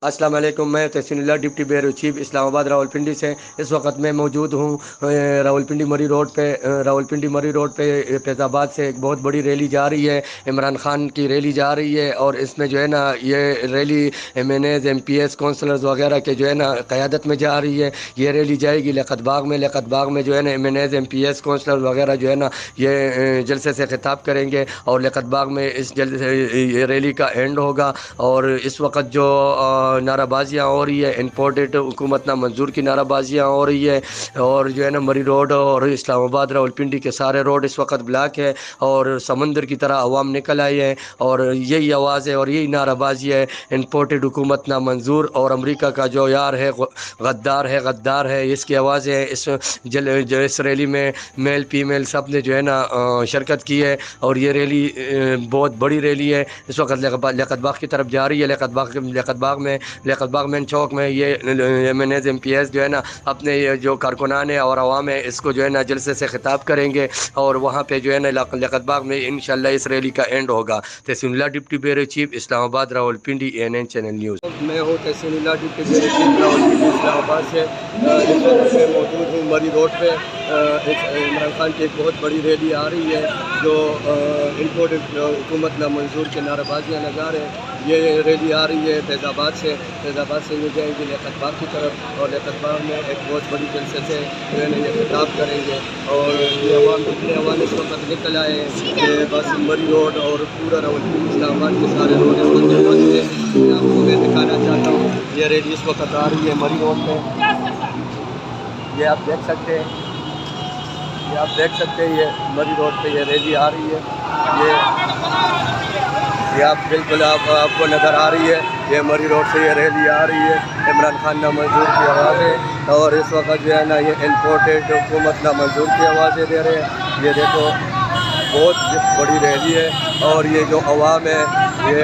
السلام علیکم، میں تحسین اللہ ڈپٹی بیورو چیف اسلام آباد راولپنڈی سے اس وقت میں موجود ہوں راولپنڈی مری روڈ پہ فیض آباد سے ایک بہت بڑی ریلی جا رہی ہے۔ عمران خان کی ریلی جا رہی ہے اور اس میں جو ہے نا یہ ریلی MNAs MPs کونسلرز وغیرہ کے جو ہے نا قیادت میں جا رہی ہے۔ یہ ریلی جائے گی لیاقت باغ میں جو ہے نا MNAs MPs کونسلر وغیرہ جو ہے نا یہ جلسے سے خطاب کریں گے اور لیاقت باغ میں اس جلسے یہ ریلی کا اینڈ ہوگا۔ اور اس وقت جو نعرہ بازیاں ہو رہی ہے امپورٹڈ حکومت نہ منظور کی نعرہ بازیاں ہو رہی ہے اور جو ہے نا مری روڈ اور اسلام آباد راولپنڈی کے سارے روڈ اس وقت بلاک ہے اور سمندر کی طرح عوام نکل آئی ہے اور یہی آواز ہے اور یہی نعرہ بازی ہے امپورٹڈ حکومت نہ منظور اور امریکہ کا جو یار ہے غدار ہے اس کی آوازیں اس ریلی میں میل فیمیل سب نے جو ہے نا شرکت کی ہے اور یہ ریلی بہت بڑی ریلی ہے۔ اس وقت لیاقت باغ کی طرف جا رہی ہے۔ لیاقت باغ مین چوک میں یہ MNAs MPs جو ہے نا اپنے جو کارکنان ہیں اور عوام ہے اس کو جو ہے نا جلسے سے خطاب کریں گے اور وہاں پہ جو ہے نا لیاقت باغ میں انشاءاللہ اس ریلی کا اینڈ ہوگا۔ تحسین اللہ ڈپٹی بیورو چیف اسلام آباد راولپنڈی ANN چینل نیوز۔ میں ہوں تحسین اللہ ڈپٹی بیورو چیف راولپنڈی اسلام آباد سے۔ اس وقت میں موجود ہوں مری روڈ پہ۔ عمران خان کی ایک بہت بڑی ریلی آ رہی ہے جو امپورٹڈ حکومت نہ منظور کے نعرہ بازیاں لگا رہے ہیں۔ یہ ریلی آ رہی ہے فیض آباد سے یہ جائیں گے لیاقت باغ کی طرف اور لیاقت باغ میں ایک بہت بڑی جلسے سے جو ہے نا یہ خطاب کریں گے اور یہ عوام جتنے عوام اس وقت نکل آئے ہیں کہ بس مری روڈ اور پورا راولپنڈی اسلام آباد کے سارے روڈ اس وقت موجود ہیں۔ میں آپ کو میں دکھانا چاہتا ہوں یہ ریلی اس وقت آ رہی ہے مری روڈ پہ۔ یہ آپ دیکھ سکتے ہیں یہ مری روڈ پہ یہ ریلی آ رہی ہے۔ یہ آپ بالکل آپ کو نظر آ رہی ہے یہ مری روڈ سے یہ ریلی آ رہی ہے۔ عمران خان نہ منظور کی آوازیں اور اس وقت جو ہے نا یہ امپورٹڈ حکومت نہ منظور کی آوازیں دے رہے ہیں۔ یہ دیکھو بہت بڑی ریلی ہے اور یہ جو عوام ہے یہ